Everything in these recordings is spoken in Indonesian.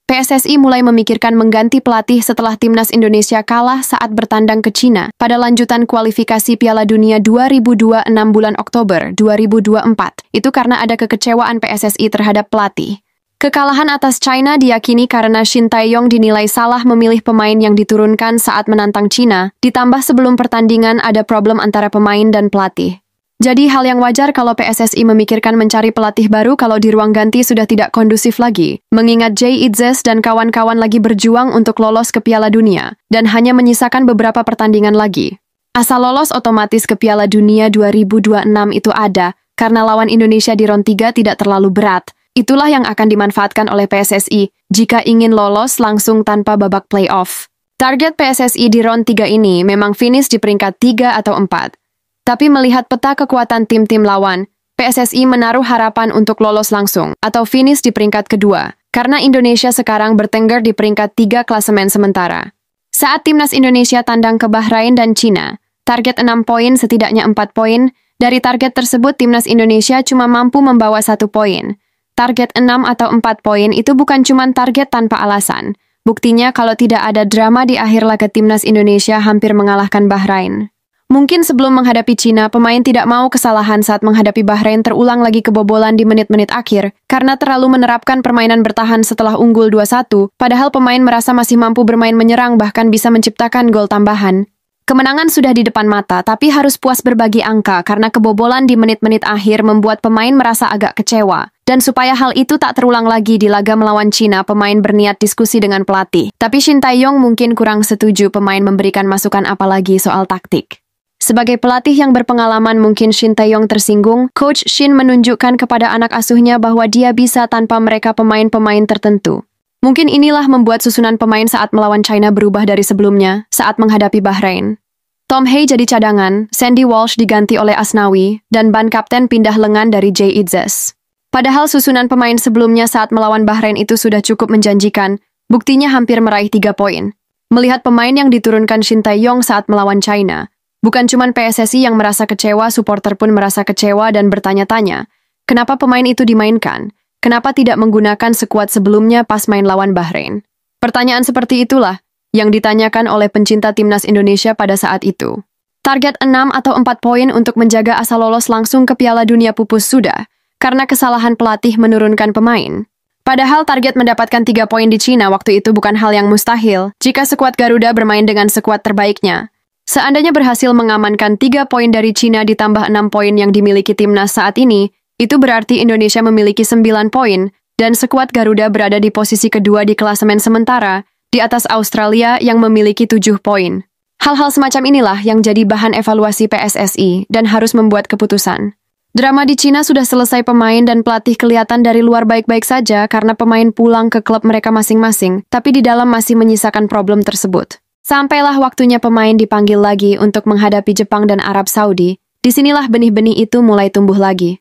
PSSI mulai memikirkan mengganti pelatih setelah timnas Indonesia kalah saat bertandang ke Cina pada lanjutan kualifikasi Piala Dunia 2026 bulan Oktober 2024. Itu karena ada kekecewaan PSSI terhadap pelatih. Kekalahan atas China diyakini karena Shin Tae-yong dinilai salah memilih pemain yang diturunkan saat menantang Cina, ditambah sebelum pertandingan ada problem antara pemain dan pelatih. Jadi hal yang wajar kalau PSSI memikirkan mencari pelatih baru kalau di ruang ganti sudah tidak kondusif lagi, mengingat Jay Itzes dan kawan-kawan lagi berjuang untuk lolos ke Piala Dunia, dan hanya menyisakan beberapa pertandingan lagi. Asa lolos otomatis ke Piala Dunia 2026 itu ada, karena lawan Indonesia di round 3 tidak terlalu berat. Itulah yang akan dimanfaatkan oleh PSSI jika ingin lolos langsung tanpa babak playoff. Target PSSI di round 3 ini memang finish di peringkat 3 atau 4. Tapi melihat peta kekuatan tim-tim lawan, PSSI menaruh harapan untuk lolos langsung atau finish di peringkat kedua, karena Indonesia sekarang bertengger di peringkat 3 klasemen sementara. Saat timnas Indonesia tandang ke Bahrain dan Cina, target 6 poin setidaknya 4 poin, dari target tersebut timnas Indonesia cuma mampu membawa 1 poin. Target 6 atau 4 poin itu bukan cuma target tanpa alasan. Buktinya kalau tidak ada drama di akhir laga timnas Indonesia hampir mengalahkan Bahrain. Mungkin sebelum menghadapi Cina, pemain tidak mau kesalahan saat menghadapi Bahrain terulang lagi kebobolan di menit-menit akhir, karena terlalu menerapkan permainan bertahan setelah unggul 2-1, padahal pemain merasa masih mampu bermain menyerang bahkan bisa menciptakan gol tambahan. Kemenangan sudah di depan mata, tapi harus puas berbagi angka karena kebobolan di menit-menit akhir membuat pemain merasa agak kecewa. Dan supaya hal itu tak terulang lagi di laga melawan Cina, pemain berniat diskusi dengan pelatih. Tapi Shin Tae-yong mungkin kurang setuju pemain memberikan masukan apalagi soal taktik. Sebagai pelatih yang berpengalaman mungkin Shin Tae-yong tersinggung, Coach Shin menunjukkan kepada anak asuhnya bahwa dia bisa tanpa mereka pemain-pemain tertentu. Mungkin inilah membuat susunan pemain saat melawan China berubah dari sebelumnya, saat menghadapi Bahrain. Tom Hye jadi cadangan, Sandy Walsh diganti oleh Asnawi, dan ban kapten pindah lengan dari Jay Itzes. Padahal susunan pemain sebelumnya saat melawan Bahrain itu sudah cukup menjanjikan, buktinya hampir meraih 3 poin. Melihat pemain yang diturunkan Shin Tae-yong saat melawan China, bukan cuma PSSI yang merasa kecewa, supporter pun merasa kecewa dan bertanya-tanya, kenapa pemain itu dimainkan? Kenapa tidak menggunakan sekuat sebelumnya pas main lawan Bahrain? Pertanyaan seperti itulah yang ditanyakan oleh pencinta timnas Indonesia pada saat itu. Target 6 atau 4 poin untuk menjaga asa lolos langsung ke Piala Dunia pupus sudah, karena kesalahan pelatih menurunkan pemain. Padahal target mendapatkan 3 poin di Cina waktu itu bukan hal yang mustahil jika skuad Garuda bermain dengan skuad terbaiknya. Seandainya berhasil mengamankan 3 poin dari Cina ditambah 6 poin yang dimiliki timnas saat ini, itu berarti Indonesia memiliki 9 poin, dan skuad Garuda berada di posisi kedua di klasemen sementara, di atas Australia yang memiliki 7 poin. Hal-hal semacam inilah yang jadi bahan evaluasi PSSI dan harus membuat keputusan. Drama di Cina sudah selesai, pemain dan pelatih kelihatan dari luar baik-baik saja karena pemain pulang ke klub mereka masing-masing, tapi di dalam masih menyisakan problem tersebut. Sampailah waktunya pemain dipanggil lagi untuk menghadapi Jepang dan Arab Saudi, disinilah benih-benih itu mulai tumbuh lagi.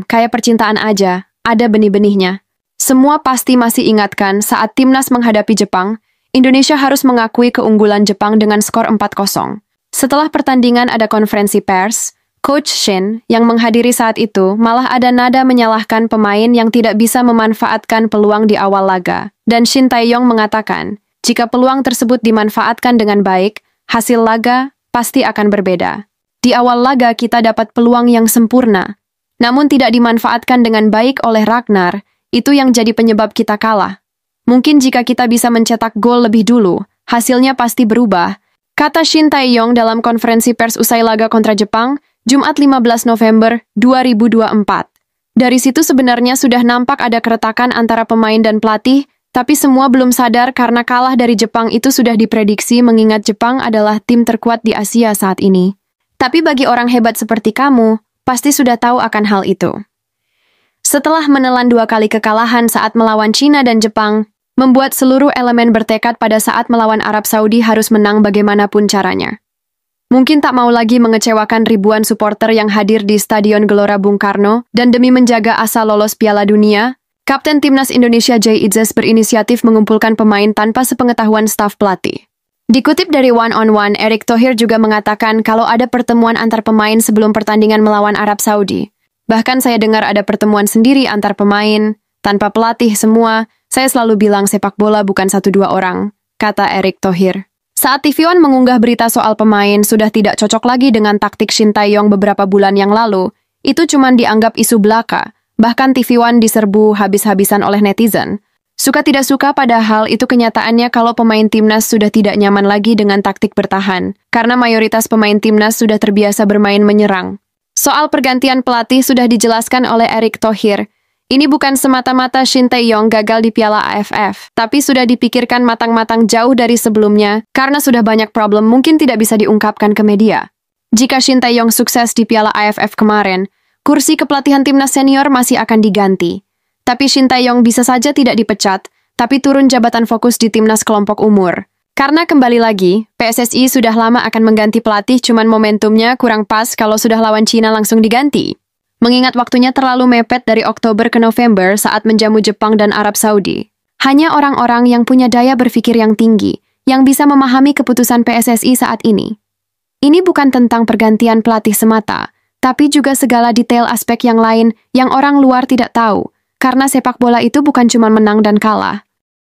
Kayak percintaan aja, ada benih-benihnya. Semua pasti masih ingatkan saat timnas menghadapi Jepang, Indonesia harus mengakui keunggulan Jepang dengan skor 4-0. Setelah pertandingan ada konferensi pers, Coach Shin yang menghadiri saat itu malah ada nada menyalahkan pemain yang tidak bisa memanfaatkan peluang di awal laga. Dan Shin Tae-yong mengatakan, jika peluang tersebut dimanfaatkan dengan baik, hasil laga pasti akan berbeda. Di awal laga kita dapat peluang yang sempurna, namun tidak dimanfaatkan dengan baik oleh Ragnar, itu yang jadi penyebab kita kalah. Mungkin jika kita bisa mencetak gol lebih dulu, hasilnya pasti berubah, kata Shin Tae-yong dalam konferensi pers usai laga kontra Jepang, Jumat 15 November 2024. Dari situ sebenarnya sudah nampak ada keretakan antara pemain dan pelatih, tapi semua belum sadar karena kalah dari Jepang itu sudah diprediksi mengingat Jepang adalah tim terkuat di Asia saat ini. Tapi bagi orang hebat seperti kamu, pasti sudah tahu akan hal itu. Setelah menelan 2 kali kekalahan saat melawan Cina dan Jepang, membuat seluruh elemen bertekad pada saat melawan Arab Saudi harus menang bagaimanapun caranya. Mungkin tak mau lagi mengecewakan ribuan supporter yang hadir di Stadion Gelora Bung Karno, dan demi menjaga asa lolos Piala Dunia, Kapten Timnas Indonesia Jay Itzes berinisiatif mengumpulkan pemain tanpa sepengetahuan staf pelatih. Dikutip dari One on One, Erick Thohir juga mengatakan kalau ada pertemuan antar pemain sebelum pertandingan melawan Arab Saudi. Bahkan saya dengar ada pertemuan sendiri antar pemain, tanpa pelatih semua, Saya selalu bilang sepak bola bukan 1-2 orang, kata Erick Thohir. Saat TV One mengunggah berita soal pemain sudah tidak cocok lagi dengan taktik Shin Tae-yong beberapa bulan yang lalu, itu cuma dianggap isu belaka. Bahkan TV One diserbu habis-habisan oleh netizen. Suka tidak suka, padahal itu kenyataannya kalau pemain timnas sudah tidak nyaman lagi dengan taktik bertahan, karena mayoritas pemain timnas sudah terbiasa bermain menyerang. Soal pergantian pelatih sudah dijelaskan oleh Erick Thohir. Ini bukan semata-mata Shin Tae-yong gagal di Piala AFF, tapi sudah dipikirkan matang-matang jauh dari sebelumnya, karena sudah banyak problem mungkin tidak bisa diungkapkan ke media. Jika Shin Tae-yong sukses di Piala AFF kemarin, kursi kepelatihan timnas senior masih akan diganti. Tapi Shin Tae-yong bisa saja tidak dipecat, tapi turun jabatan fokus di timnas kelompok umur. Karena kembali lagi, PSSI sudah lama akan mengganti pelatih, cuman momentumnya kurang pas kalau sudah lawan Cina langsung diganti. Mengingat waktunya terlalu mepet dari Oktober ke November saat menjamu Jepang dan Arab Saudi. Hanya orang-orang yang punya daya berpikir yang tinggi, yang bisa memahami keputusan PSSI saat ini. Ini bukan tentang pergantian pelatih semata, tapi juga segala detail aspek yang lain yang orang luar tidak tahu, karena sepak bola itu bukan cuma menang dan kalah.